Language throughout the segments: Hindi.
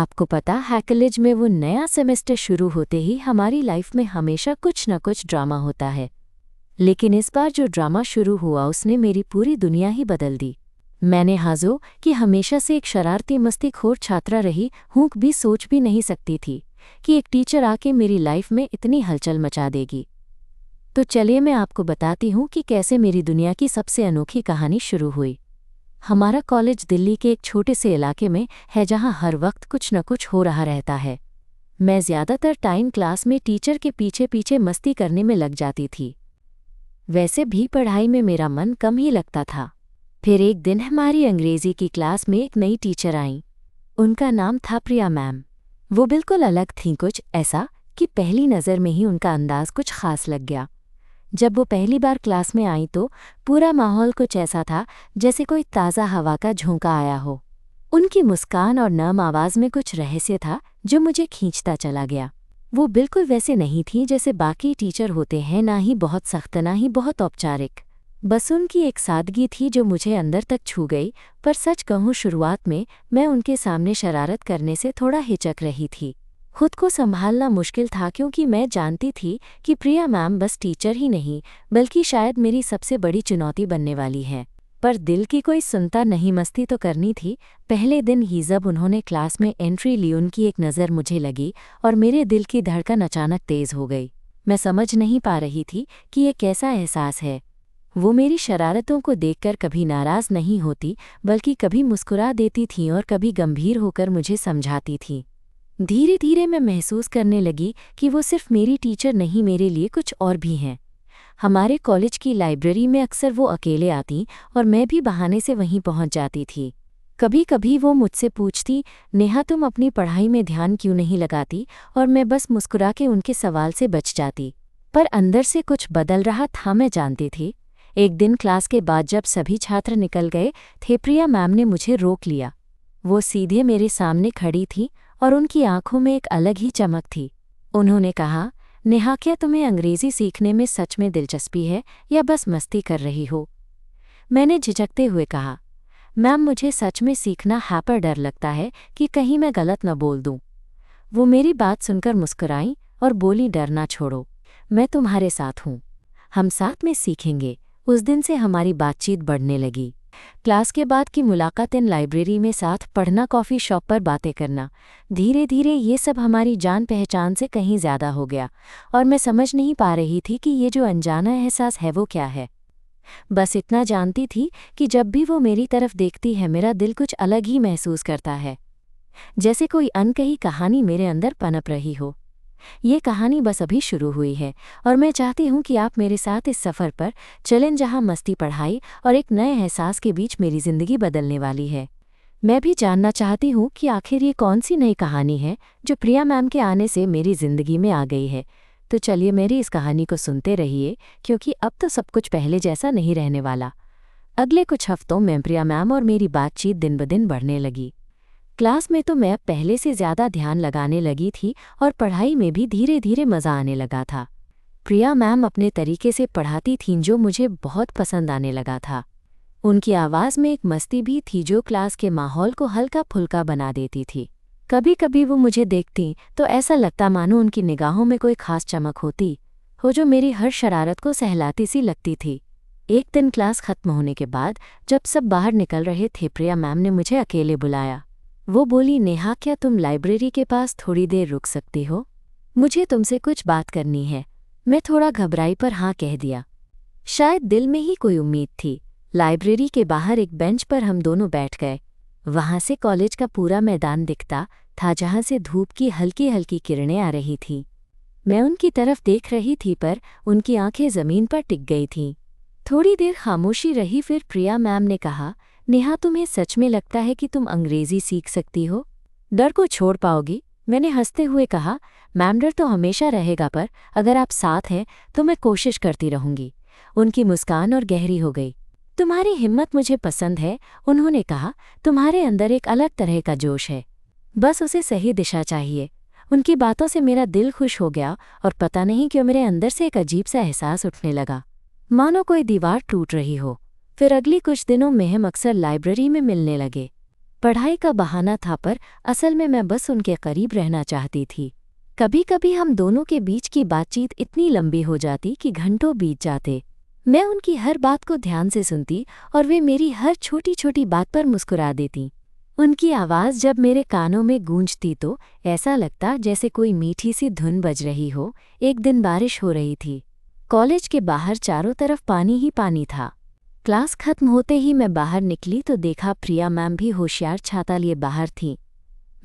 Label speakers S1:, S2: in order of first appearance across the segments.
S1: आपको पता है कॉलेज में वो नया सेमेस्टर शुरू होते ही हमारी लाइफ में हमेशा कुछ न कुछ ड्रामा होता है। लेकिन इस बार जो ड्रामा शुरू हुआ उसने मेरी पूरी दुनिया ही बदल दी। मैंने हाजो कि हमेशा से एक शरारती मस्तीखोर छात्रा रही हूँ, भी सोच भी नहीं सकती थी कि एक टीचर आके मेरी लाइफ में इतनी हलचल मचा देगी। तो चलिए मैं आपको बताती हूँ कि कैसे मेरी दुनिया की सबसे अनोखी कहानी शुरू हुई। हमारा कॉलेज दिल्ली के एक छोटे से इलाके में है जहाँ हर वक्त कुछ न कुछ हो रहा रहता है। मैं ज़्यादातर टाइम क्लास में टीचर के पीछे पीछे मस्ती करने में लग जाती थी। वैसे भी पढ़ाई में मेरा मन कम ही लगता था। फिर एक दिन हमारी अंग्रेज़ी की क्लास में एक नई टीचर आईं। उनका नाम था प्रिया मैम। वो बिल्कुल अलग थीं, कुछ ऐसा कि पहली नज़र में ही उनका अंदाज़ कुछ ख़ास लग गया। जब वो पहली बार क्लास में आई तो पूरा माहौल कुछ ऐसा था जैसे कोई ताज़ा हवा का झोंका आया हो। उनकी मुस्कान और नर्म आवाज़ में कुछ रहस्य था जो मुझे खींचता चला गया। वो बिल्कुल वैसे नहीं थी जैसे बाकी टीचर होते हैं, ना ही बहुत सख्त ना ही बहुत औपचारिक। बस उनकी एक सादगी थी जो मुझे अंदर तक छू गई। पर सच कहूँ, शुरुआत में मैं उनके सामने शरारत करने से थोड़ा हिचक रही थी। खुद को संभालना मुश्किल था क्योंकि मैं जानती थी कि प्रिया मैम बस टीचर ही नहीं बल्कि शायद मेरी सबसे बड़ी चुनौती बनने वाली है। पर दिल की कोई सुनता नहीं, मस्ती तो करनी थी। पहले दिन ही जब उन्होंने क्लास में एंट्री ली, उनकी एक नज़र मुझे लगी और मेरे दिल की धड़कन अचानक तेज़ हो गई। मैं समझ नहीं पा रही थी कि ये कैसा एहसास है। वो मेरी शरारतों को देखकर कभी नाराज़ नहीं होती बल्कि कभी मुस्कुरा देती थीं और कभी गंभीर होकर मुझे समझाती थीं। धीरे धीरे मैं महसूस करने लगी कि वो सिर्फ मेरी टीचर नहीं, मेरे लिए कुछ और भी हैं। हमारे कॉलेज की लाइब्रेरी में अक्सर वो अकेले आती और मैं भी बहाने से वहीं पहुंच जाती थी। कभी कभी वो मुझसे पूछती, नेहा तुम अपनी पढ़ाई में ध्यान क्यों नहीं लगाती, और मैं बस मुस्कुरा के उनके सवाल से बच जाती। पर अंदर से कुछ बदल रहा था, मैं जानती थी। एक दिन क्लास के बाद जब सभी छात्र निकल गए थे, प्रिया मैम ने मुझे रोक लिया। वो सीधे मेरे सामने खड़ी थी और उनकी आंखों में एक अलग ही चमक थी। उन्होंने कहा, नेहा क्या तुम्हें अंग्रेज़ी सीखने में सच में दिलचस्पी है या बस मस्ती कर रही हो? मैंने झिझकते हुए कहा, मैम मुझे सच में सीखना है, पर डर लगता है कि कहीं मैं गलत न बोल दूं। वो मेरी बात सुनकर मुस्कुराईं और बोली, डरना छोड़ो, मैं तुम्हारे साथ हूँ, हम साथ में सीखेंगे। उस दिन से हमारी बातचीत बढ़ने लगी। क्लास के बाद की मुलाकातें, लाइब्रेरी में साथ पढ़ना, कॉफ़ी शॉप पर बातें करना, धीरे धीरे ये सब हमारी जान पहचान से कहीं ज़्यादा हो गया। और मैं समझ नहीं पा रही थी कि ये जो अनजाना एहसास है वो क्या है। बस इतना जानती थी कि जब भी वो मेरी तरफ देखती है मेरा दिल कुछ अलग ही महसूस करता है, जैसे कोई अनकही कहानी मेरे अंदर पनप रही हो। ये कहानी बस अभी शुरू हुई है और मैं चाहती हूँ कि आप मेरे साथ इस सफ़र पर चलें जहाँ मस्ती, पढ़ाई और एक नए एहसास के बीच मेरी ज़िंदगी बदलने वाली है। मैं भी जानना चाहती हूँ कि आखिर ये कौन सी नई कहानी है जो प्रिया मैम के आने से मेरी ज़िंदगी में आ गई है। तो चलिए मेरी इस कहानी को सुनते रहिए, क्योंकि अब तो सब कुछ पहले जैसा नहीं रहने वाला। अगले कुछ हफ्तों में प्रिया मैम और मेरी बातचीत दिन ब दिन बढ़ने लगी। क्लास में तो मैं पहले से ज़्यादा ध्यान लगाने लगी थी और पढ़ाई में भी धीरे धीरे मज़ा आने लगा था। प्रिया मैम अपने तरीके से पढ़ाती थीं जो मुझे बहुत पसंद आने लगा था। उनकी आवाज़ में एक मस्ती भी थी जो क्लास के माहौल को हल्का फुल्का बना देती थी। कभी कभी वो मुझे देखती तो ऐसा लगता मानो उनकी निगाहों में कोई खास चमक होती हो जो मेरी हर शरारत को सहलाती सी लगती थी। एक दिन क्लास खत्म होने के बाद जब सब बाहर निकल रहे थे, प्रिया मैम ने मुझे अकेले बुलाया। वो बोली, नेहा क्या तुम लाइब्रेरी के पास थोड़ी देर रुक सकती हो? मुझे तुमसे कुछ बात करनी है। मैं थोड़ा घबराई पर हाँ कह दिया। शायद दिल में ही कोई उम्मीद थी। लाइब्रेरी के बाहर एक बेंच पर हम दोनों बैठ गए। वहाँ से कॉलेज का पूरा मैदान दिखता था जहाँ से धूप की हल्की हल्की किरणें आ रही थीं। मैं उनकी तरफ देख रही थी पर उनकी आंखें ज़मीन पर टिक गई थीं। थोड़ी देर खामोशी रही, फिर प्रिया मैम ने कहा, नेहा तुम्हें सच में लगता है कि तुम अंग्रेज़ी सीख सकती हो? डर को छोड़ पाओगी? मैंने हंसते हुए कहा, मैम डर तो हमेशा रहेगा, पर अगर आप साथ हैं तो मैं कोशिश करती रहूँगी। उनकी मुस्कान और गहरी हो गई। तुम्हारी हिम्मत मुझे पसंद है, उन्होंने कहा, तुम्हारे अंदर एक अलग तरह का जोश है, बस उसे सही दिशा चाहिए। उनकी बातों से मेरा दिल खुश हो गया और पता नहीं क्यों मेरे अंदर से एक अजीब सा एहसास उठने लगा, मानो कोई दीवार टूट रही हो। फिर अगली कुछ दिनों में हम अक्सर लाइब्रेरी में मिलने लगे। पढ़ाई का बहाना था, पर असल में मैं बस उनके करीब रहना चाहती थी। कभी कभी हम दोनों के बीच की बातचीत इतनी लंबी हो जाती कि घंटों बीत जाते। मैं उनकी हर बात को ध्यान से सुनती और वे मेरी हर छोटी छोटी बात पर मुस्कुरा देती। उनकी आवाज़ जब मेरे कानों में गूंजती तो ऐसा लगता जैसे कोई मीठी सी धुन बज रही हो। एक दिन बारिश हो रही थी। कॉलेज के बाहर चारों तरफ पानी ही पानी था। क्लास खत्म होते ही मैं बाहर निकली तो देखा प्रिया मैम भी होशियार छाता लिए बाहर थीं।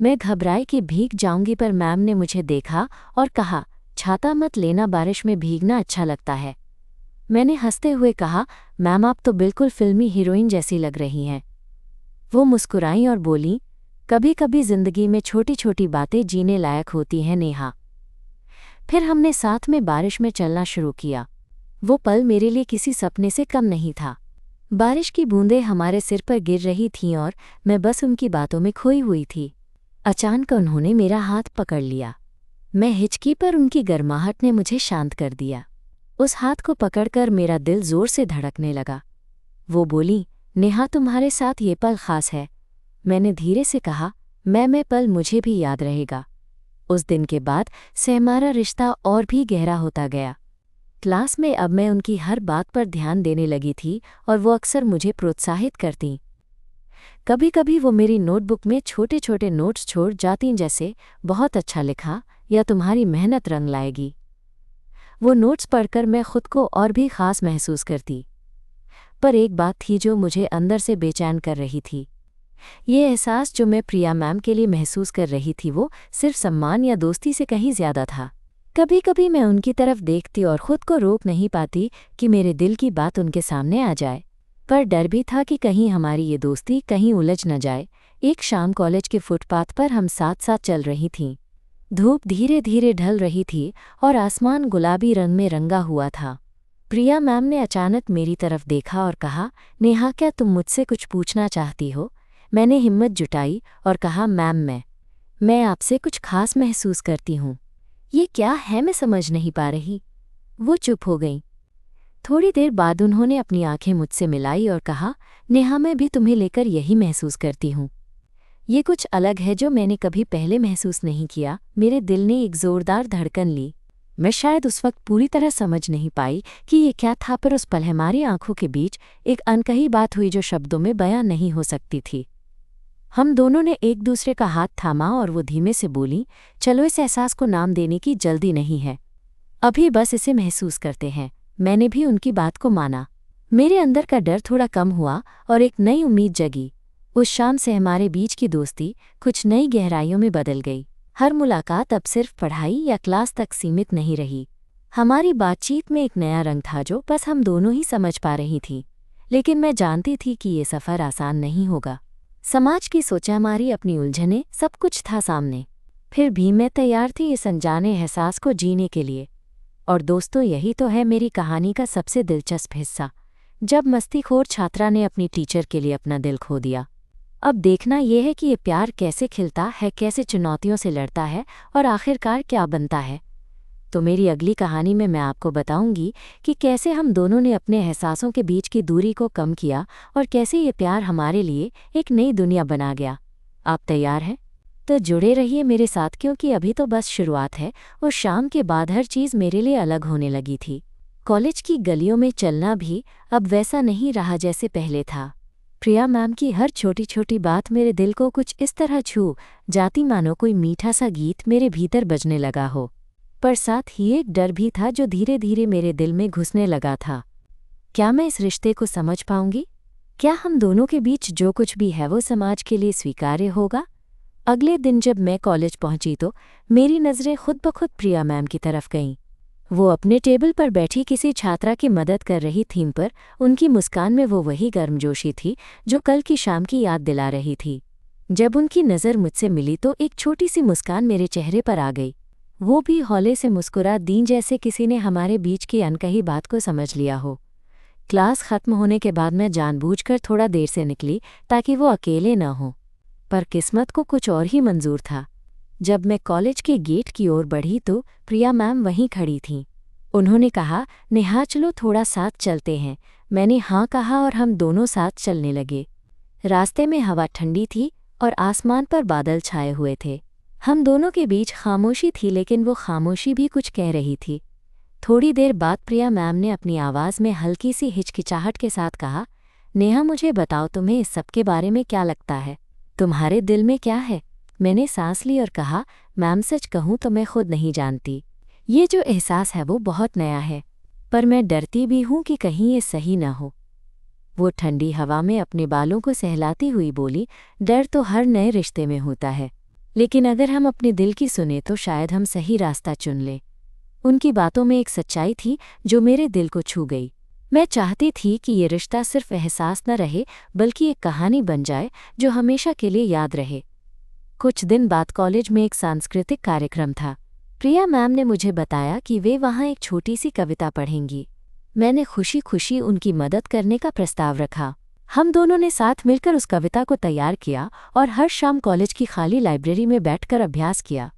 S1: मैं घबराई कि भीग जाऊंगी, पर मैम ने मुझे देखा और कहा, छाता मत लेना, बारिश में भीगना अच्छा लगता है। मैंने हंसते हुए कहा, मैम आप तो बिल्कुल फिल्मी हीरोइन जैसी लग रही हैं। वो मुस्कुराईं और बोलीं, कभी कभी जिंदगी में छोटी छोटी बातें जीने लायक होती हैं नेहा। फिर हमने साथ में बारिश में चलना शुरू किया। वो पल मेरे लिए किसी सपने से कम नहीं था। बारिश की बूंदें हमारे सिर पर गिर रही थीं और मैं बस उनकी बातों में खोई हुई थी। अचानक उन्होंने मेरा हाथ पकड़ लिया। मैं हिचकी, पर उनकी गर्माहट ने मुझे शांत कर दिया। उस हाथ को पकड़कर मेरा दिल जोर से धड़कने लगा। वो बोली, नेहा तुम्हारे साथ ये पल खास है। मैंने धीरे से कहा, मैं पल मुझे भी याद रहेगा। उस दिन के बाद से हमारा रिश्ता और भी गहरा होता गया। क्लास में अब मैं उनकी हर बात पर ध्यान देने लगी थी और वो अक्सर मुझे प्रोत्साहित करतीं। कभी कभी वो मेरी नोटबुक में छोटे छोटे नोट्स छोड़ जातीं, जैसे बहुत अच्छा लिखा या तुम्हारी मेहनत रंग लाएगी। वो नोट्स पढ़कर मैं खुद को और भी खास महसूस करती। पर एक बात थी जो मुझे अंदर से बेचैन कर रही थी। ये एहसास जो मैं प्रिया मैम के लिए महसूस कर रही थी वो सिर्फ सम्मान या दोस्ती से कहीं ज्यादा था। कभी कभी मैं उनकी तरफ देखती और खुद को रोक नहीं पाती कि मेरे दिल की बात उनके सामने आ जाए। पर डर भी था कि कहीं हमारी ये दोस्ती कहीं उलझ न जाए। एक शाम कॉलेज के फुटपाथ पर हम साथ साथ चल रही थीं। धूप धीरे धीरे ढल रही थी और आसमान गुलाबी रंग में रंगा हुआ था। प्रिया मैम ने अचानक मेरी तरफ देखा और कहा, नेहा क्या तुम मुझसे कुछ पूछना चाहती हो? मैंने हिम्मत जुटाई और कहा, मैम मैं आपसे कुछ खास महसूस करती हूँ। ये क्या है, मैं समझ नहीं पा रही। वो चुप हो गईं। थोड़ी देर बाद उन्होंने अपनी आंखें मुझसे मिलाई और कहा, नेहा मैं भी तुम्हें लेकर यही महसूस करती हूँ। ये कुछ अलग है जो मैंने कभी पहले महसूस नहीं किया। मेरे दिल ने एक जोरदार धड़कन ली। मैं शायद उस वक्त पूरी तरह समझ नहीं पाई कि ये क्या था, पर उस पल हमारी आंखों के बीच एक अनकही बात हुई जो शब्दों में बयां नहीं हो सकती थी। हम दोनों ने एक दूसरे का हाथ थामा और वो धीमे से बोली, चलो इस एहसास को नाम देने की जल्दी नहीं है, अभी बस इसे महसूस करते हैं। मैंने भी उनकी बात को माना। मेरे अंदर का डर थोड़ा कम हुआ और एक नई उम्मीद जगी। उस शाम से हमारे बीच की दोस्ती कुछ नई गहराइयों में बदल गई। हर मुलाकात अब सिर्फ पढ़ाई या क्लास तक सीमित नहीं रही। हमारी बातचीत में एक नया रंग था जो बस हम दोनों ही समझ पा रही थीं। लेकिन मैं जानती थी कि ये सफ़र आसान नहीं होगा। समाज की सोचामारी, अपनी उलझनें, सब कुछ था सामने। फिर भी मैं तैयार थी इस अनजाने एहसास को जीने के लिए। और दोस्तों, यही तो है मेरी कहानी का सबसे दिलचस्प हिस्सा। जब मस्तीखोर छात्रा ने अपनी टीचर के लिए अपना दिल खो दिया। अब देखना यह है कि ये प्यार कैसे खिलता है, कैसे चुनौतियों से लड़ता है और आखिरकार क्या बनता है। तो मेरी अगली कहानी में मैं आपको बताऊंगी कि कैसे हम दोनों ने अपने एहसासों के बीच की दूरी को कम किया और कैसे ये प्यार हमारे लिए एक नई दुनिया बना गया। आप तैयार हैं? तो जुड़े रहिए मेरे साथ, क्योंकि अभी तो बस शुरुआत है। और शाम के बाद हर चीज़ मेरे लिए अलग होने लगी थी। कॉलेज की गलियों में चलना भी अब वैसा नहीं रहा जैसे पहले था। प्रिया मैम की हर छोटी छोटी बात मेरे दिल को कुछ इस तरह छू जाती मानो कोई मीठा सा गीत मेरे भीतर बजने लगा हो। पर साथ ही एक डर भी था जो धीरे धीरे मेरे दिल में घुसने लगा था। क्या मैं इस रिश्ते को समझ पाऊंगी? क्या हम दोनों के बीच जो कुछ भी है वो समाज के लिए स्वीकार्य होगा? अगले दिन जब मैं कॉलेज पहुंची तो मेरी नज़रें खुद ब खुद प्रिया मैम की तरफ गईं। वो अपने टेबल पर बैठी किसी छात्रा की मदद कर रही थीं, पर उनकी मुस्कान में वो वही गर्मजोशी थी जो कल की शाम की याद दिला रही थी। जब उनकी नज़र मुझसे मिली तो एक छोटी सी मुस्कान मेरे चेहरे पर आ गई। वो भी हौले से मुस्कुरा दीं, जैसे किसी ने हमारे बीच की अनकही बात को समझ लिया हो। क्लास खत्म होने के बाद मैं जानबूझकर थोड़ा देर से निकली ताकि वो अकेले न हों। पर किस्मत को कुछ और ही मंजूर था। जब मैं कॉलेज के गेट की ओर बढ़ी तो प्रिया मैम वहीं खड़ी थीं। उन्होंने कहा, नेहा चलो थोड़ा साथ चलते हैं। मैंने हाँ कहा और हम दोनों साथ चलने लगे। रास्ते में हवा ठंडी थी और आसमान पर बादल छाए हुए थे। हम दोनों के बीच खामोशी थी, लेकिन वो खामोशी भी कुछ कह रही थी। थोड़ी देर बाद प्रिया मैम ने अपनी आवाज़ में हल्की सी हिचकिचाहट के साथ कहा, नेहा मुझे बताओ तुम्हें इस सब के बारे में क्या लगता है? तुम्हारे दिल में क्या है? मैंने सांस ली और कहा, मैम सच कहूँ तो मैं खुद नहीं जानती। ये जो एहसास है वो बहुत नया है, पर मैं डरती भी हूँ कि कहीं ये सही न हो। वो ठंडी हवा में अपने बालों को सहलाती हुई बोली, डर तो हर नए रिश्ते में होता है, लेकिन अगर हम अपने दिल की सुने तो शायद हम सही रास्ता चुन लें। उनकी बातों में एक सच्चाई थी जो मेरे दिल को छू गई। मैं चाहती थी कि ये रिश्ता सिर्फ एहसास न रहे, बल्कि एक कहानी बन जाए जो हमेशा के लिए याद रहे। कुछ दिन बाद कॉलेज में एक सांस्कृतिक कार्यक्रम था। प्रिया मैम ने मुझे बताया कि वे वहाँ एक छोटी सी कविता पढ़ेंगी। मैंने खुशी खुशी उनकी मदद करने का प्रस्ताव रखा। हम दोनों ने साथ मिलकर उस कविता को तैयार किया और हर शाम कॉलेज की खाली लाइब्रेरी में बैठकर अभ्यास किया।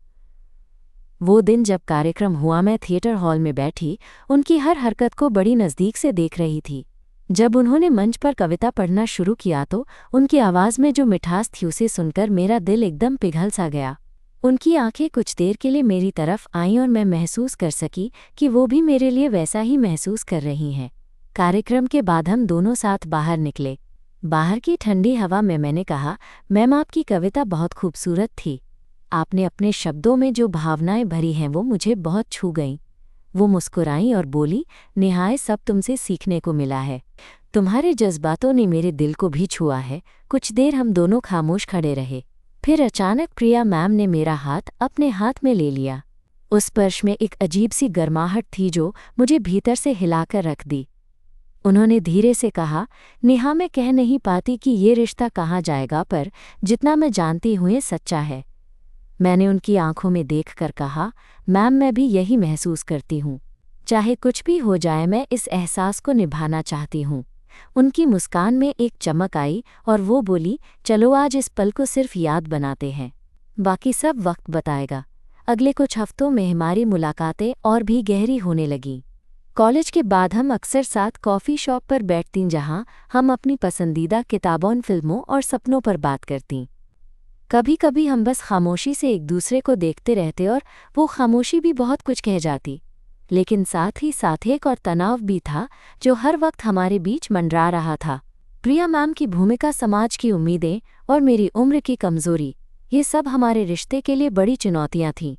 S1: वो दिन जब कार्यक्रम हुआ, मैं थिएटर हॉल में बैठी उनकी हर हरकत को बड़ी नज़दीक से देख रही थी। जब उन्होंने मंच पर कविता पढ़ना शुरू किया तो उनकी आवाज़ में जो मिठास थी उसे सुनकर मेरा दिल एकदम पिघल सा गया। उनकी आंखें कुछ देर के लिए मेरी तरफ आईं और मैं महसूस कर सकी कि वो भी मेरे लिए वैसा ही महसूस कर रही हैं। कार्यक्रम के बाद हम दोनों साथ बाहर निकले। बाहर की ठंडी हवा में मैंने कहा, मैम आपकी कविता बहुत खूबसूरत थी। आपने अपने शब्दों में जो भावनाएं भरी हैं वो मुझे बहुत छू गईं। वो मुस्कुराईं और बोली, नेहा सब तुमसे सीखने को मिला है। तुम्हारे जज्बातों ने मेरे दिल को भी छुआ है। कुछ देर हम दोनों खामोश खड़े रहे। फिर अचानक प्रिया मैम ने मेरा हाथ अपने हाथ में ले लिया। उस स्पर्श में एक अजीब सी गर्माहट थी जो मुझे भीतर से हिलाकर रख दी। उन्होंने धीरे से कहा, नेहा मैं कह नहीं पाती कि ये रिश्ता कहाँ जाएगा, पर जितना मैं जानती हूँ ये सच्चा है। मैंने उनकी आंखों में देखकर कहा, मैम मैं भी यही महसूस करती हूँ। चाहे कुछ भी हो जाए मैं इस एहसास को निभाना चाहती हूँ। उनकी मुस्कान में एक चमक आई और वो बोली, चलो आज इस पल को सिर्फ याद बनाते हैं, बाकी सब वक्त बताएगा। अगले कुछ हफ्तों में हमारी मुलाकातें और भी गहरी होने लगीं। कॉलेज के बाद हम अक्सर साथ कॉफ़ी शॉप पर बैठतीं, जहाँ हम अपनी पसंदीदा किताबों, फिल्मों और सपनों पर बात करतीं। कभी कभी हम बस खामोशी से एक दूसरे को देखते रहते और वो खामोशी भी बहुत कुछ कह जाती, लेकिन साथ ही साथ एक और तनाव भी था जो हर वक्त हमारे बीच मंडरा रहा था। प्रिया मैम की भूमिका, समाज की उम्मीदें और मेरी उम्र की कमज़ोरी, ये सब हमारे रिश्ते के लिए बड़ी चुनौतियां थीं।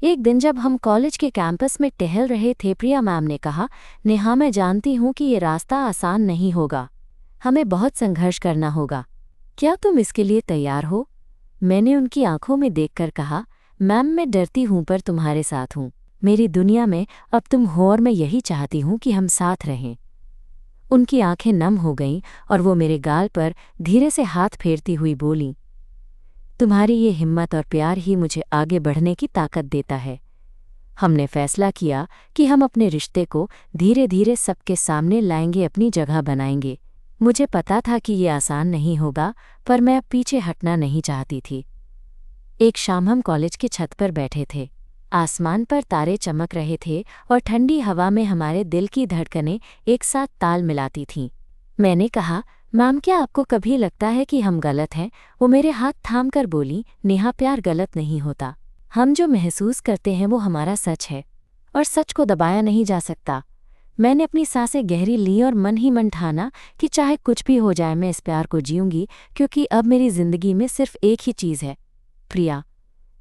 S1: एक दिन जब हम कॉलेज के कैंपस में टहल रहे थे, प्रिया मैम ने कहा, नेहा मैं जानती हूँ कि ये रास्ता आसान नहीं होगा। हमें बहुत संघर्ष करना होगा। क्या तुम इसके लिए तैयार हो? मैंने उनकी आंखों में देखकर कहा, मैम मैं डरती हूँ पर तुम्हारे साथ हूँ। मेरी दुनिया में अब तुम हो और मैं यही चाहती हूँ कि हम साथ रहें। उनकी आंखें नम हो गईं और वो मेरे गाल पर धीरे से हाथ फेरती हुई बोलीं, तुम्हारी ये हिम्मत और प्यार ही मुझे आगे बढ़ने की ताकत देता है। हमने फैसला किया कि हम अपने रिश्ते को धीरे धीरे सबके सामने लाएंगे, अपनी जगह बनाएंगे। मुझे पता था कि ये आसान नहीं होगा, पर मैं अब पीछे हटना नहीं चाहती थी। एक शाम हम कॉलेज की छत पर बैठे थे। आसमान पर तारे चमक रहे थे और ठंडी हवा में हमारे दिल की धड़कनें एक साथ ताल मिलाती थीं। मैंने कहा, मैम क्या आपको कभी लगता है कि हम गलत हैं? वो मेरे हाथ थाम कर बोली, नेहा प्यार गलत नहीं होता। हम जो महसूस करते हैं वो हमारा सच है और सच को दबाया नहीं जा सकता। मैंने अपनी सांसें गहरी ली और मन ही मन ठाना कि चाहे कुछ भी हो जाए मैं इस प्यार को जीऊंगी, क्योंकि अब मेरी जिंदगी में सिर्फ एक ही चीज़ है, प्रिया।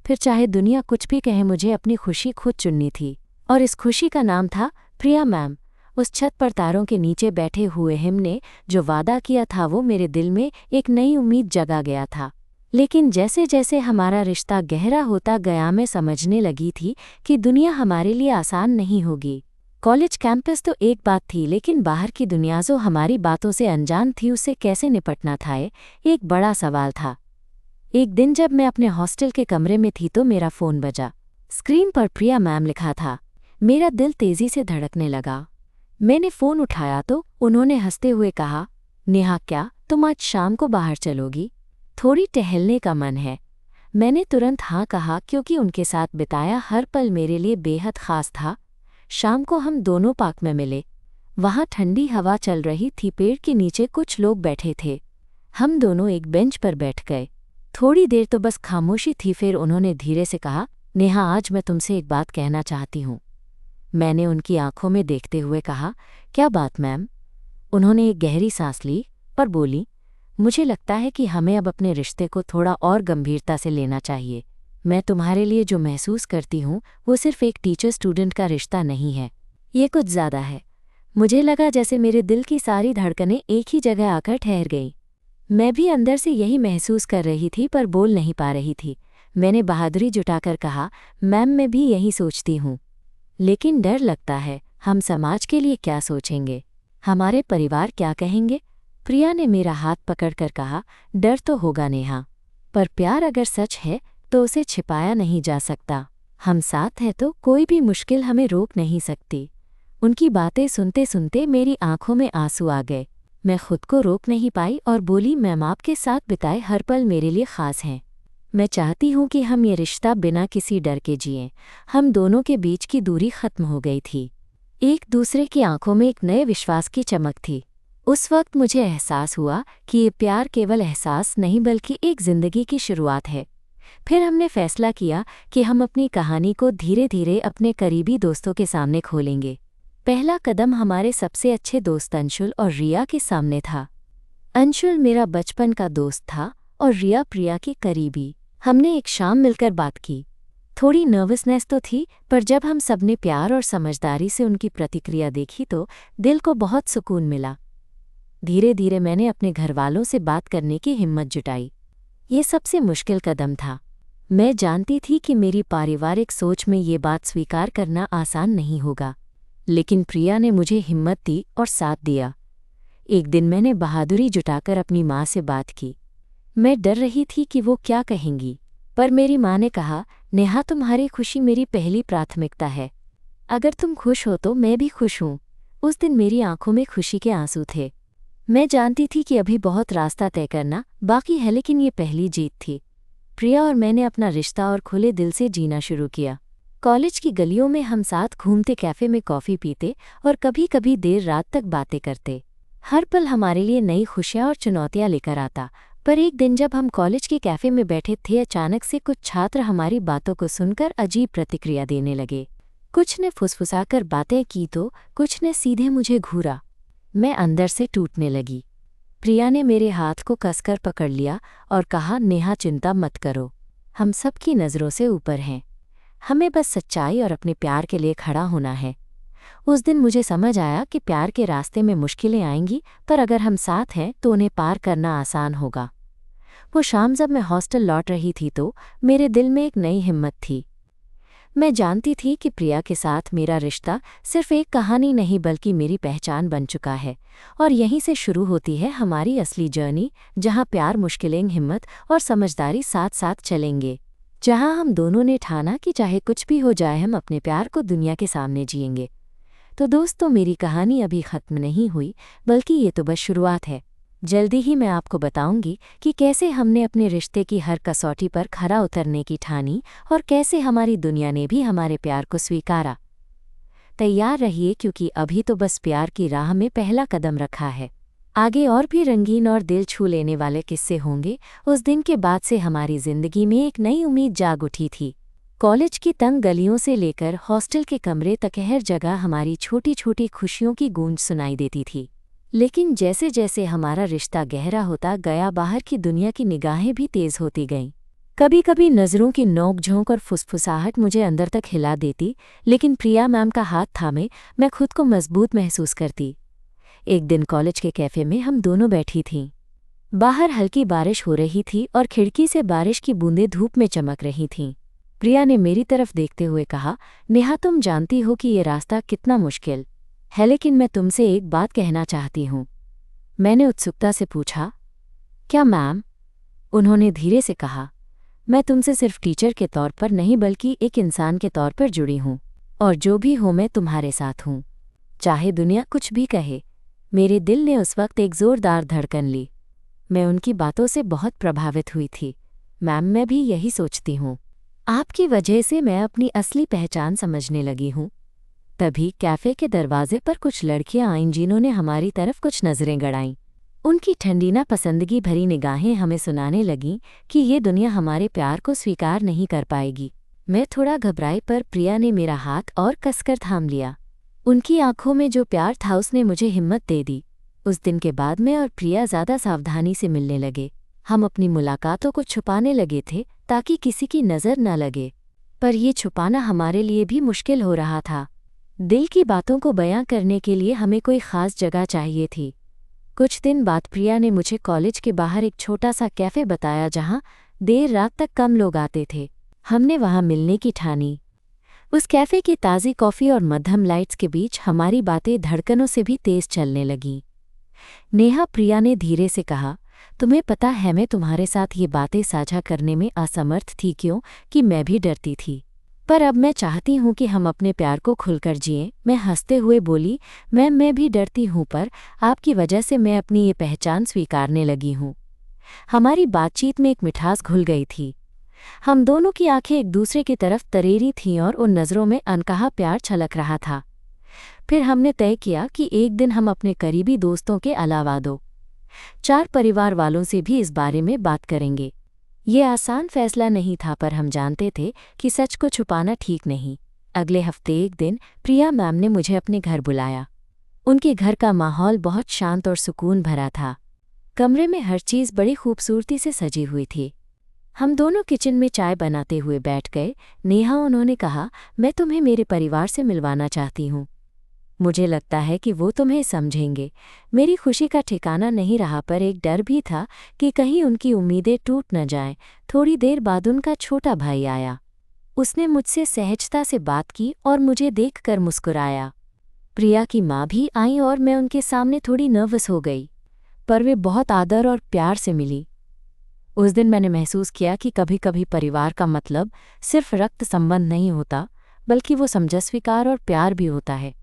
S1: फिर चाहे दुनिया कुछ भी कहे, मुझे अपनी खुशी खुद चुननी थी और इस खुशी का नाम था प्रिया मैम। उस छत पर तारों के नीचे बैठे हुए हमने जो वादा किया था वो मेरे दिल में एक नई उम्मीद जगा गया था। लेकिन जैसे जैसे हमारा रिश्ता गहरा होता गया, मैं समझने लगी थी कि दुनिया हमारे लिए आसान नहीं होगी। कॉलेज कैंपस तो एक बात थी, लेकिन बाहर की दुनिया जो हमारी बातों से अनजान थी, उससे कैसे निपटना था, एक बड़ा सवाल था। एक दिन जब मैं अपने हॉस्टल के कमरे में थी तो मेरा फ़ोन बजा। स्क्रीन पर प्रिया मैम लिखा था। मेरा दिल तेज़ी से धड़कने लगा। मैंने फ़ोन उठाया तो उन्होंने हंसते हुए कहा, नेहा क्या तुम आज शाम को बाहर चलोगी? थोड़ी टहलने का मन है। मैंने तुरंत हाँ कहा, क्योंकि उनके साथ बिताया हर पल मेरे लिए बेहद ख़ास था। शाम को हम दोनों पार्क में मिले। वहाँ ठंडी हवा चल रही थी, पेड़ के नीचे कुछ लोग बैठे थे। हम दोनों एक बेंच पर बैठ गए। थोड़ी देर तो बस खामोशी थी, फिर उन्होंने धीरे से कहा, नेहा, आज मैं तुमसे एक बात कहना चाहती हूँ। मैंने उनकी आंखों में देखते हुए कहा, क्या बात मैम? उन्होंने एक गहरी सांस ली और बोली, मुझे लगता है कि हमें अब अपने रिश्ते को थोड़ा और गंभीरता से लेना चाहिए। मैं तुम्हारे लिए जो महसूस करती हूँ वो सिर्फ एक टीचर स्टूडेंट का रिश्ता नहीं है, ये कुछ ज़्यादा है। मुझे लगा जैसे मेरे दिल की सारी धड़कनें एक ही जगह आकर ठहर गईं। मैं भी अंदर से यही महसूस कर रही थी पर बोल नहीं पा रही थी। मैंने बहादुरी जुटाकर कहा, मैम, मैं भी यही सोचती हूँ, लेकिन डर लगता है, हम समाज के लिए क्या सोचेंगे, हमारे परिवार क्या कहेंगे। प्रिया ने मेरा हाथ पकड़कर कहा, डर तो होगा नेहा, पर प्यार अगर सच है तो उसे छिपाया नहीं जा सकता। हम साथ हैं तो कोई भी मुश्किल हमें रोक नहीं सकती। उनकी बातें सुनते सुनते मेरी आंखों में आंसू आ गए। मैं खुद को रोक नहीं पाई और बोली, मैम, आपके साथ बिताए हर पल मेरे लिए ख़ास हैं। मैं चाहती हूँ कि हम ये रिश्ता बिना किसी डर के जिएं। हम दोनों के बीच की दूरी खत्म हो गई थी। एक दूसरे की आंखों में एक नए विश्वास की चमक थी। उस वक्त मुझे एहसास हुआ कि ये प्यार केवल एहसास नहीं बल्कि एक जिंदगी की शुरुआत है। फिर हमने फैसला किया कि हम अपनी कहानी को धीरे धीरे अपने करीबी दोस्तों के सामने खोलेंगे। पहला कदम हमारे सबसे अच्छे दोस्त अंशुल और रिया के सामने था। अंशुल मेरा बचपन का दोस्त था और रिया प्रिया की करीबी। हमने एक शाम मिलकर बात की। थोड़ी नर्वसनेस तो थी, पर जब हम सबने प्यार और समझदारी से उनकी प्रतिक्रिया देखी तो दिल को बहुत सुकून मिला। धीरे धीरे मैंने अपने घरवालों से बात करने की हिम्मत जुटाई। ये सबसे मुश्किल कदम था। मैं जानती थी कि मेरी पारिवारिक सोच में ये बात स्वीकार करना आसान नहीं होगा, लेकिन प्रिया ने मुझे हिम्मत दी और साथ दिया। एक दिन मैंने बहादुरी जुटाकर अपनी माँ से बात की। मैं डर रही थी कि वो क्या कहेंगी, पर मेरी माँ ने कहा, नेहा, तुम्हारी खुशी मेरी पहली प्राथमिकता है। अगर तुम खुश हो तो मैं भी खुश हूँ। उस दिन मेरी आंखों में खुशी के आंसू थे। मैं जानती थी कि अभी बहुत रास्ता तय करना बाकी है, लेकिन ये पहली जीत थी। प्रिया और मैंने अपना रिश्ता और खुले दिल से जीना शुरू किया। कॉलेज की गलियों में हम साथ घूमते, कैफ़े में कॉफ़ी पीते और कभी कभी देर रात तक बातें करते। हर पल हमारे लिए नई खुशियाँ और चुनौतियाँ लेकर आता। पर एक दिन जब हम कॉलेज के कैफ़े में बैठे थे, अचानक से कुछ छात्र हमारी बातों को सुनकर अजीब प्रतिक्रिया देने लगे। कुछ ने फुसफुसाकर बातें की तो कुछ ने सीधे मुझे घूरा। मैं अंदर से टूटने लगी। प्रिया ने मेरे हाथ को कसकर पकड़ लिया और कहा, नेहा, चिंता मत करो, हम सबकी नज़रों से ऊपर हैं। हमें बस सच्चाई और अपने प्यार के लिए खड़ा होना है। उस दिन मुझे समझ आया कि प्यार के रास्ते में मुश्किलें आएंगी, पर अगर हम साथ हैं तो उन्हें पार करना आसान होगा। वो शाम जब मैं हॉस्टल लौट रही थी तो मेरे दिल में एक नई हिम्मत थी। मैं जानती थी कि प्रिया के साथ मेरा रिश्ता सिर्फ एक कहानी नहीं बल्कि मेरी पहचान बन चुका है, और यहीं से शुरू होती है हमारी असली जर्नी, जहाँ प्यार, मुश्किलें, हिम्मत और समझदारी साथ साथ चलेंगे। जहाँ हम दोनों ने ठाना कि चाहे कुछ भी हो जाए, हम अपने प्यार को दुनिया के सामने जिएंगे। तो दोस्तों, मेरी कहानी अभी ख़त्म नहीं हुई, बल्कि ये तो बस शुरुआत है। जल्दी ही मैं आपको बताऊंगी कि कैसे हमने अपने रिश्ते की हर कसौटी पर खरा उतरने की ठानी और कैसे हमारी दुनिया ने भी हमारे प्यार को स्वीकारा। तैयार रहिए, क्योंकि अभी तो बस प्यार की राह में पहला कदम रखा है। आगे और भी रंगीन और दिल छू लेने वाले किस्से होंगे। उस दिन के बाद से हमारी जिंदगी में एक नई उम्मीद जाग उठी थी। कॉलेज की तंग गलियों से लेकर हॉस्टल के कमरे तक हर जगह हमारी छोटी छोटी खुशियों की गूंज सुनाई देती थी। लेकिन जैसे जैसे हमारा रिश्ता गहरा होता गया, बाहर की दुनिया की निगाहें भी तेज होती गईं। कभी कभी नज़रों की नोक-झोंक और फुसफुसाहट मुझे अंदर तक हिला देती, लेकिन प्रिया मैम का हाथ थामे मैं खुद को मजबूत महसूस करती। एक दिन कॉलेज के कैफ़े में हम दोनों बैठी थीं। बाहर हल्की बारिश हो रही थी और खिड़की से बारिश की बूंदें धूप में चमक रही थीं। प्रिया ने मेरी तरफ देखते हुए कहा, नेहा, तुम जानती हो कि ये रास्ता कितना मुश्किल है, लेकिन मैं तुमसे एक बात कहना चाहती हूँ। मैंने उत्सुकता से पूछा, क्या मैम? उन्होंने धीरे से कहा, मैं तुमसे सिर्फ टीचर के तौर पर नहीं बल्कि एक इंसान के तौर पर जुड़ी हूँ, और जो भी हो मैं तुम्हारे साथ हूँ, चाहे दुनिया कुछ भी कहे। मेरे दिल ने उस वक्त एक ज़ोरदार धड़कन ली। मैं उनकी बातों से बहुत प्रभावित हुई थी। मैम, मैं भी यही सोचती हूँ। आपकी वजह से मैं अपनी असली पहचान समझने लगी हूँ। तभी कैफ़े के दरवाजे पर कुछ लड़कियां आईं जिन्होंने हमारी तरफ कुछ नज़रें गड़ाईं। उनकी ठंडी ना पसंदगी भरी निगाहें हमें सुनाने लगीं कि ये दुनिया हमारे प्यार को स्वीकार नहीं कर पाएगी। मैं थोड़ा घबराई पर प्रिया ने मेरा हाथ और कसकर थाम लिया। उनकी आंखों में जो प्यार था उसने मुझे हिम्मत दे दी। उस दिन के बाद मैं और प्रिया ज़्यादा सावधानी से मिलने लगे। हम अपनी मुलाकातों को छुपाने लगे थे ताकि किसी की नज़र न लगे, पर यह छुपाना हमारे लिए भी मुश्किल हो रहा था। दिल की बातों को बयां करने के लिए हमें कोई ख़ास जगह चाहिए थी। कुछ दिन बाद प्रिया ने मुझे कॉलेज के बाहर एक छोटा सा कैफ़े बताया जहां देर रात तक कम लोग आते थे। हमने वहां मिलने की ठानी। उस कैफ़े की ताज़ी कॉफ़ी और मध्यम लाइट्स के बीच हमारी बातें धड़कनों से भी तेज़ चलने लगीं। नेहा, प्रिया ने धीरे से कहा, तुम्हें पता है मैं तुम्हारे साथ ये बातें साझा करने में असमर्थ थी क्यों कि मैं भी डरती थी, पर अब मैं चाहती हूँ कि हम अपने प्यार को खुलकर जिएं। मैं हंसते हुए बोली, मैं भी डरती हूँ, पर आपकी वजह से मैं अपनी ये पहचान स्वीकारने लगी हूँ। हमारी बातचीत में एक मिठास घुल गई थी। हम दोनों की आंखें एक दूसरे की तरफ तरेरी थीं और उन नज़रों में अनकहा प्यार छलक रहा था। फिर हमने तय किया कि एक दिन हम अपने करीबी दोस्तों के अलावा 2-4 परिवार वालों से भी इस बारे में बात करेंगे। ये आसान फैसला नहीं था, पर हम जानते थे कि सच को छुपाना ठीक नहीं। अगले हफ्ते एक दिन प्रिया मैम ने मुझे अपने घर बुलाया। उनके घर का माहौल बहुत शांत और सुकून भरा था। कमरे में हर चीज़ बड़ी खूबसूरती से सजी हुई थी। हम दोनों किचन में चाय बनाते हुए बैठ गए। नेहा, उन्होंने कहा, मैं तुम्हें मेरे परिवार से मिलवाना चाहती हूँ। मुझे लगता है कि वो तुम्हें समझेंगे। मेरी खुशी का ठिकाना नहीं रहा, पर एक डर भी था कि कहीं उनकी उम्मीदें टूट न जाएं। थोड़ी देर बाद उनका छोटा भाई आया। उसने मुझसे सहजता से बात की और मुझे देखकर मुस्कुराया। प्रिया की माँ भी आई और मैं उनके सामने थोड़ी नर्वस हो गई, पर वे बहुत आदर और प्यार से मिली। उस दिन मैंने महसूस किया कि कभी-कभी परिवार का मतलब सिर्फ रक्त संबंध नहीं होता, बल्कि वो समझ, स्वीकार और प्यार भी होता है।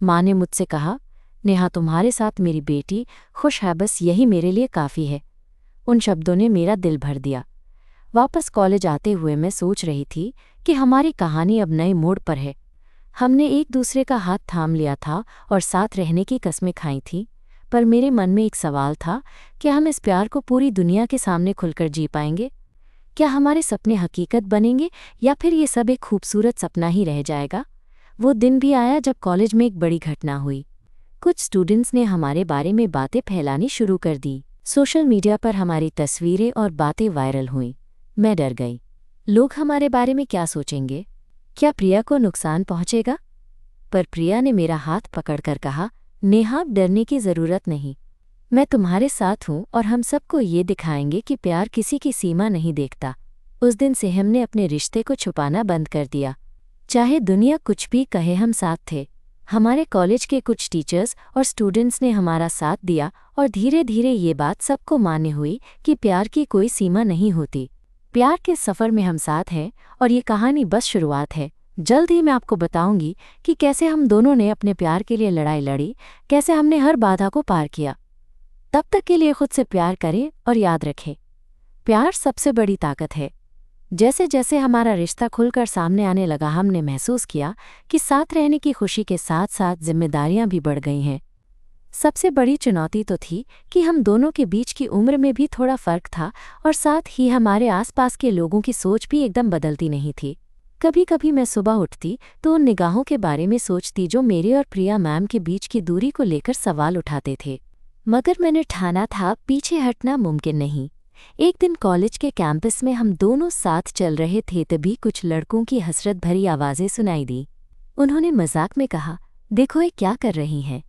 S1: माँ ने मुझसे कहा, नेहा, तुम्हारे साथ मेरी बेटी खुश है, बस यही मेरे लिए काफ़ी है। उन शब्दों ने मेरा दिल भर दिया। वापस कॉलेज आते हुए मैं सोच रही थी कि हमारी कहानी अब नए मोड़ पर है। हमने एक दूसरे का हाथ थाम लिया था और साथ रहने की कस्में खाई थीं, पर मेरे मन में एक सवाल था, क्या हम इस प्यार को पूरी दुनिया के सामने खुलकर जी पाएंगे? क्या हमारे सपने हकीकत बनेंगे या फिर ये सब एक खूबसूरत सपना ही रह जाएगा? वो दिन भी आया जब कॉलेज में एक बड़ी घटना हुई। कुछ स्टूडेंट्स ने हमारे बारे में बातें फैलानी शुरू कर दी। सोशल मीडिया पर हमारी तस्वीरें और बातें वायरल हुईं। मैं डर गई। लोग हमारे बारे में क्या सोचेंगे? क्या प्रिया को नुकसान पहुंचेगा? पर प्रिया ने मेरा हाथ पकड़कर कहा, नेहा, डरने की ज़रूरत नहीं। मैं तुम्हारे साथ हूँ और हम सबको ये दिखाएंगे कि प्यार किसी की सीमा नहीं देखता। उस दिन से हमने अपने रिश्ते को छुपाना बंद कर दिया। चाहे दुनिया कुछ भी कहे, हम साथ थे। हमारे कॉलेज के कुछ टीचर्स और स्टूडेंट्स ने हमारा साथ दिया और धीरे धीरे ये बात सबको मान्य हुई कि प्यार की कोई सीमा नहीं होती। प्यार के सफ़र में हम साथ हैं और ये कहानी बस शुरुआत है। जल्द ही मैं आपको बताऊंगी कि कैसे हम दोनों ने अपने प्यार के लिए लड़ाई लड़ी, कैसे हमने हर बाधा को पार किया। तब तक के लिए खुद से प्यार करें और याद रखें, प्यार सबसे बड़ी ताकत है। जैसे जैसे हमारा रिश्ता खुलकर सामने आने लगा, हमने महसूस किया कि साथ रहने की खुशी के साथ साथ जिम्मेदारियां भी बढ़ गई हैं। सबसे बड़ी चुनौती तो थी कि हम दोनों के बीच की उम्र में भी थोड़ा फर्क था और साथ ही हमारे आसपास के लोगों की सोच भी एकदम बदलती नहीं थी। कभी कभी मैं सुबह उठती तो उन निगाहों के बारे में सोचती जो मेरे और प्रिया मैम के बीच की दूरी को लेकर सवाल उठाते थे, मगर मैंने ठाना था पीछे हटना मुमकिन नहीं। एक दिन कॉलेज के कैंपस में हम दोनों साथ चल रहे थे, तभी कुछ लड़कों की हसरत भरी आवाज़ें सुनाई दी। उन्होंने मजाक में कहा, देखो ये क्या कर रही हैं,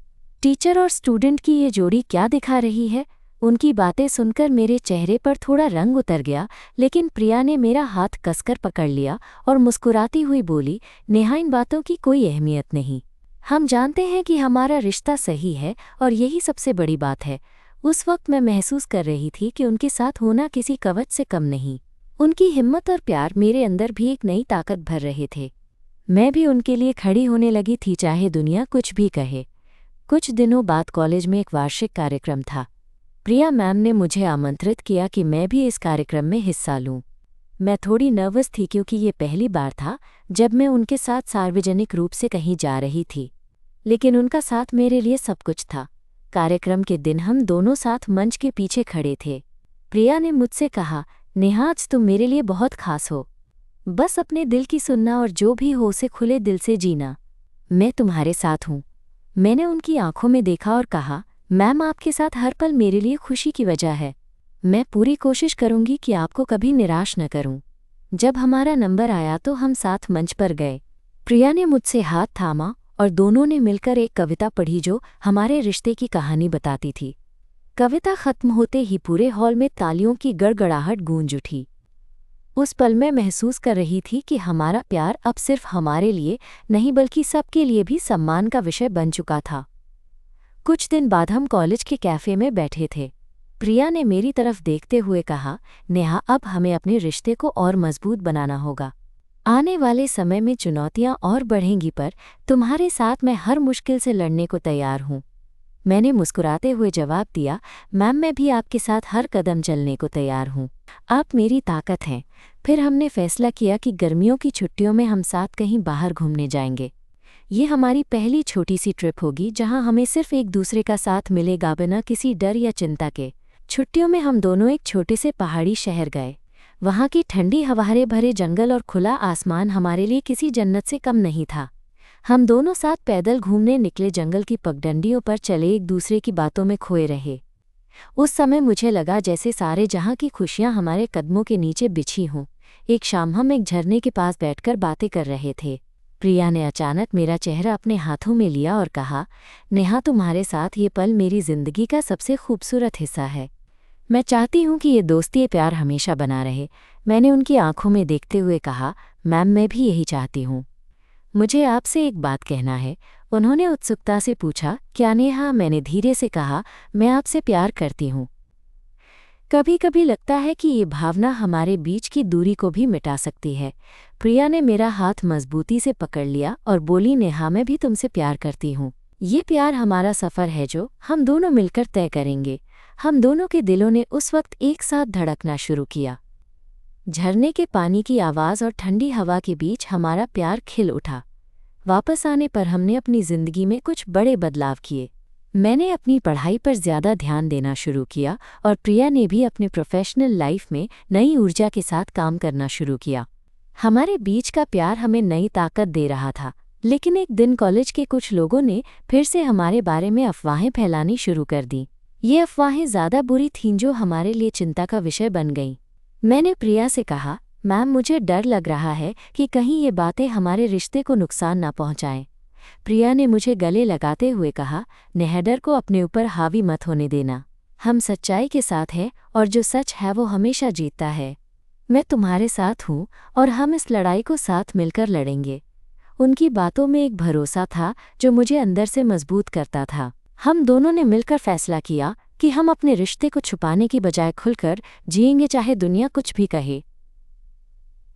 S1: टीचर और स्टूडेंट की ये जोड़ी क्या दिखा रही है। उनकी बातें सुनकर मेरे चेहरे पर थोड़ा रंग उतर गया, लेकिन प्रिया ने मेरा हाथ कसकर पकड़ लिया और मुस्कुराती हुई बोली, नेहा, इन बातों की कोई अहमियत नहीं। हम जानते हैं कि हमारा रिश्ता सही है और यही सबसे बड़ी बात है। उस वक्त मैं महसूस कर रही थी कि उनके साथ होना किसी कवच से कम नहीं। उनकी हिम्मत और प्यार मेरे अंदर भी एक नई ताकत भर रहे थे। मैं भी उनके लिए खड़ी होने लगी थी, चाहे दुनिया कुछ भी कहे। कुछ दिनों बाद कॉलेज में एक वार्षिक कार्यक्रम था। प्रिया मैम ने मुझे आमंत्रित किया कि मैं भी इस कार्यक्रम में हिस्सा लूं। मैं थोड़ी नर्वस थी क्योंकि ये पहली बार था जब मैं उनके साथ सार्वजनिक रूप से कहीं जा रही थी, लेकिन उनका साथ मेरे लिए सब कुछ था। कार्यक्रम के दिन हम दोनों साथ मंच के पीछे खड़े थे। प्रिया ने मुझसे कहा, नेहा आज तुम मेरे लिए बहुत खास हो। बस अपने दिल की सुनना और जो भी हो उसे खुले दिल से जीना। मैं तुम्हारे साथ हूँ। मैंने उनकी आंखों में देखा और कहा, मैम आपके साथ हर पल मेरे लिए खुशी की वजह है। मैं पूरी कोशिश करूंगी कि आपको कभी निराश न करूं। जब हमारा नंबर आया तो हम साथ मंच पर गए। प्रिया ने मुझसे हाथ थामा और दोनों ने मिलकर एक कविता पढ़ी जो हमारे रिश्ते की कहानी बताती थी। कविता खत्म होते ही पूरे हॉल में तालियों की गड़गड़ाहट गूंज उठी। उस पल मैं महसूस कर रही थी कि हमारा प्यार अब सिर्फ हमारे लिए नहीं बल्कि सबके लिए भी सम्मान का विषय बन चुका था। कुछ दिन बाद हम कॉलेज के कैफ़े में बैठे थे। प्रिया ने मेरी तरफ देखते हुए कहा, नेहा अब हमें अपने रिश्ते को और मजबूत बनाना होगा। आने वाले समय में चुनौतियां और बढ़ेंगी पर तुम्हारे साथ मैं हर मुश्किल से लड़ने को तैयार हूँ। मैंने मुस्कुराते हुए जवाब दिया, मैम मैं भी आपके साथ हर कदम चलने को तैयार हूँ। आप मेरी ताकत हैं। फिर हमने फैसला किया कि गर्मियों की छुट्टियों में हम साथ कहीं बाहर घूमने जाएंगे। ये हमारी पहली छोटी सी ट्रिप होगी जहाँ हमें सिर्फ एक दूसरे का साथ मिलेगा बिना किसी डर या चिंता के। छुट्टियों में हम दोनों एक छोटे से पहाड़ी शहर गए। वहाँ की ठंडी हवाएं भरे जंगल और खुला आसमान हमारे लिए किसी जन्नत से कम नहीं था। हम दोनों साथ पैदल घूमने निकले, जंगल की पगडंडियों पर चले, एक दूसरे की बातों में खोए रहे। उस समय मुझे लगा जैसे सारे जहाँ की खुशियाँ हमारे कदमों के नीचे बिछी हों। एक शाम हम एक झरने के पास बैठकर बातें कर रहे थे। प्रिया ने अचानक मेरा चेहरा अपने हाथों में लिया और कहा, नेहा तुम्हारे साथ ये पल मेरी जिंदगी का सबसे खूबसूरत हिस्सा है। मैं चाहती हूँ कि ये दोस्ती प्यार हमेशा बना रहे। मैंने उनकी आंखों में देखते हुए कहा, मैम मैं भी यही चाहती हूँ। मुझे आपसे एक बात कहना है। उन्होंने उत्सुकता से पूछा, क्या नेहा? मैंने धीरे से कहा, मैं आपसे प्यार करती हूँ। कभी कभी लगता है कि ये भावना हमारे बीच की दूरी को भी मिटा सकती है। प्रिया ने मेरा हाथ मजबूती से पकड़ लिया और बोली, नेहा मैं भी तुमसे प्यार करती हूँ। ये प्यार हमारा सफ़र है जो हम दोनों मिलकर तय करेंगे। हम दोनों के दिलों ने उस वक्त एक साथ धड़कना शुरू किया। झरने के पानी की आवाज़ और ठंडी हवा के बीच हमारा प्यार खिल उठा। वापस आने पर हमने अपनी ज़िंदगी में कुछ बड़े बदलाव किए। मैंने अपनी पढ़ाई पर ज़्यादा ध्यान देना शुरू किया और प्रिया ने भी अपने प्रोफेशनल लाइफ में नई ऊर्जा के साथ काम करना शुरू किया। हमारे बीच का प्यार हमें नई ताकत दे रहा था। लेकिन एक दिन कॉलेज के कुछ लोगों ने फिर से हमारे बारे में अफवाहें फैलानी शुरू कर दी। ये अफवाहें ज़्यादा बुरी थीं जो हमारे लिए चिंता का विषय बन गईं। मैंने प्रिया से कहा, मैम मुझे डर लग रहा है कि कहीं ये बातें हमारे रिश्ते को नुकसान ना पहुंचाएं। प्रिया ने मुझे गले लगाते हुए कहा, नेहा डर को अपने ऊपर हावी मत होने देना। हम सच्चाई के साथ हैं और जो सच है वो हमेशा जीतता है। मैं तुम्हारे साथ हूँ और हम इस लड़ाई को साथ मिलकर लड़ेंगे। उनकी बातों में एक भरोसा था जो मुझे अंदर से मजबूत करता था। हम दोनों ने मिलकर फैसला किया कि हम अपने रिश्ते को छुपाने की बजाय खुलकर जिएंगे, चाहे दुनिया कुछ भी कहे।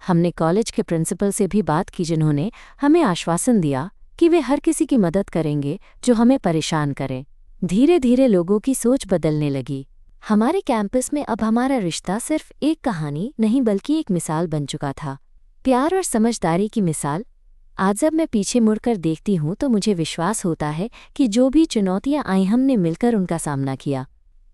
S1: हमने कॉलेज के प्रिंसिपल से भी बात की जिन्होंने हमें आश्वासन दिया कि वे हर किसी की मदद करेंगे जो हमें परेशान करे। धीरे धीरे लोगों की सोच बदलने लगी। हमारे कैंपस में अब हमारा रिश्ता सिर्फ एक कहानी नहीं बल्कि एक मिसाल बन चुका था। प्यार और समझदारी की मिसाल। आज जब मैं पीछे मुड़कर देखती हूँ तो मुझे विश्वास होता है कि जो भी चुनौतियाँ आई हमने मिलकर उनका सामना किया।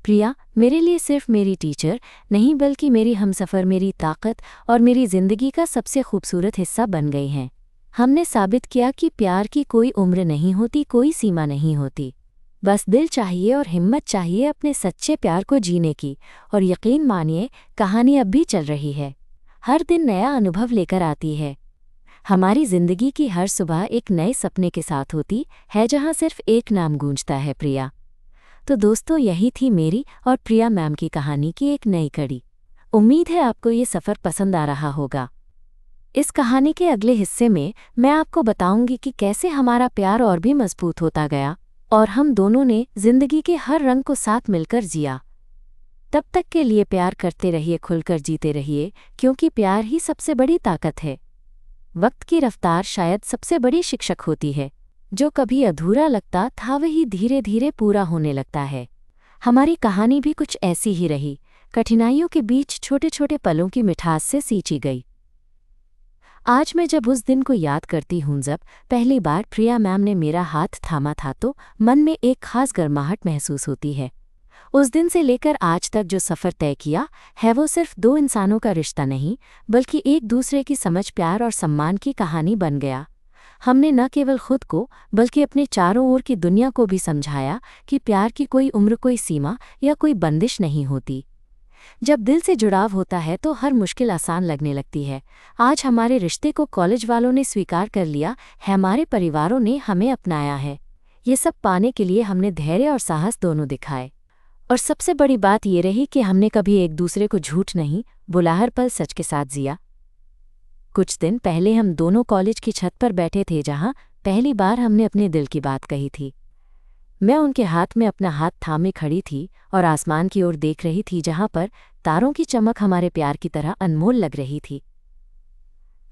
S1: प्रिया मेरे लिए सिर्फ मेरी टीचर नहीं बल्कि मेरी हमसफ़र, मेरी ताकत और मेरी ज़िंदगी का सबसे खूबसूरत हिस्सा बन गई हैं। हमने साबित किया कि प्यार की कोई उम्र नहीं होती, कोई सीमा नहीं होती। बस दिल चाहिए और हिम्मत चाहिए अपने सच्चे प्यार को जीने की। और यकीन मानिए कहानी अब भी चल रही है। हर दिन नया अनुभव लेकर आती है। हमारी ज़िंदगी की हर सुबह एक नए सपने के साथ होती है जहाँ सिर्फ एक नाम गूंजता है, प्रिया। तो दोस्तों यही थी मेरी और प्रिया मैम की कहानी की एक नई कड़ी। उम्मीद है आपको ये सफ़र पसंद आ रहा होगा। इस कहानी के अगले हिस्से में मैं आपको बताऊंगी कि कैसे हमारा प्यार और भी मजबूत होता गया और हम दोनों ने ज़िंदगी के हर रंग को साथ मिलकर जिया। तब तक के लिए प्यार करते रहिए, खुलकर जीते रहिए, क्योंकि प्यार ही सबसे बड़ी ताकत है। वक्त की रफ्तार शायद सबसे बड़ी शिक्षक होती है। जो कभी अधूरा लगता था वही धीरे धीरे पूरा होने लगता है। हमारी कहानी भी कुछ ऐसी ही रही, कठिनाइयों के बीच छोटे छोटे पलों की मिठास से सींची गई। आज मैं जब उस दिन को याद करती हूँ जब पहली बार प्रिया मैम ने मेरा हाथ थामा था तो मन में एक खास गर्माहट महसूस होती है। उस दिन से लेकर आज तक जो सफ़र तय किया है वो सिर्फ दो इंसानों का रिश्ता नहीं बल्कि एक दूसरे की समझ, प्यार और सम्मान की कहानी बन गया। हमने न केवल खुद को बल्कि अपने चारों ओर की दुनिया को भी समझाया कि प्यार की कोई उम्र, कोई सीमा या कोई बंदिश नहीं होती। जब दिल से जुड़ाव होता है तो हर मुश्किल आसान लगने लगती है। आज हमारे रिश्ते को कॉलेज वालों ने स्वीकार कर लिया है, हमारे परिवारों ने हमें अपनाया है। ये सब पाने के लिए हमने धैर्य और साहस दोनों दिखाए। और सबसे बड़ी बात ये रही कि हमने कभी एक दूसरे को झूठ नहीं बोला, हर पल सच के साथ जिया। कुछ दिन पहले हम दोनों कॉलेज की छत पर बैठे थे जहां पहली बार हमने अपने दिल की बात कही थी। मैं उनके हाथ में अपना हाथ थामे खड़ी थी और आसमान की ओर देख रही थी जहां पर तारों की चमक हमारे प्यार की तरह अनमोल लग रही थी।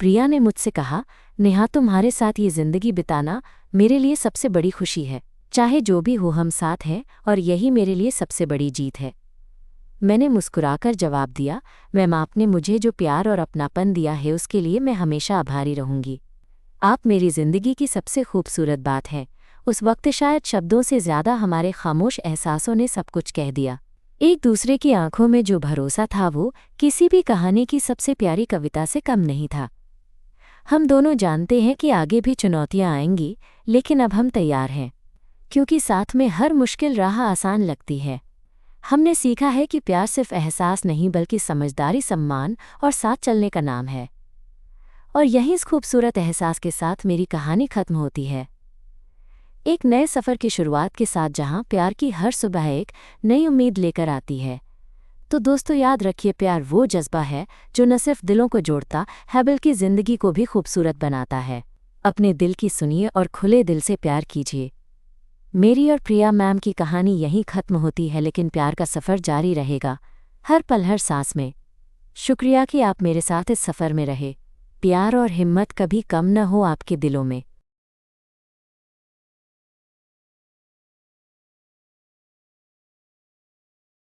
S1: प्रिया ने मुझसे कहा, नेहा, तुम्हारे साथ ये जिंदगी बिताना मेरे लिए सबसे बड़ी खुशी है। चाहे जो भी हो हम साथ हैं और यही मेरे लिए सबसे बड़ी जीत है। मैंने मुस्कुराकर जवाब दिया, मैम, आपने मुझे जो प्यार और अपनापन दिया है उसके लिए मैं हमेशा आभारी रहूंगी। आप मेरी जिंदगी की सबसे खूबसूरत बात है। उस वक्त शायद शब्दों से ज़्यादा हमारे खामोश एहसासों ने सब कुछ कह दिया। एक दूसरे की आंखों में जो भरोसा था वो किसी भी कहानी की सबसे प्यारी कविता से कम नहीं था। हम दोनों जानते हैं कि आगे भी चुनौतियां आएंगी, लेकिन अब हम तैयार हैं, क्योंकि साथ में हर मुश्किल राह आसान लगती है। हमने सीखा है कि प्यार सिर्फ एहसास नहीं बल्कि समझदारी, सम्मान और साथ चलने का नाम है। और यही इस खूबसूरत एहसास के साथ मेरी कहानी खत्म होती है, एक नए सफ़र की शुरुआत के साथ जहां प्यार की हर सुबह एक नई उम्मीद लेकर आती है। तो दोस्तों, याद रखिए, प्यार वो जज्बा है जो न सिर्फ दिलों को जोड़ता है बल्कि ज़िंदगी को भी खूबसूरत बनाता है। अपने दिल की सुनिए और खुले दिल से प्यार कीजिए। मेरी और प्रिया मैम की कहानी यहीं खत्म होती है, लेकिन प्यार का सफ़र जारी रहेगा, हर पल, हर सांस में। शुक्रिया कि आप मेरे साथ इस सफ़र में रहे। प्यार और हिम्मत कभी कम न हो आपके दिलों में।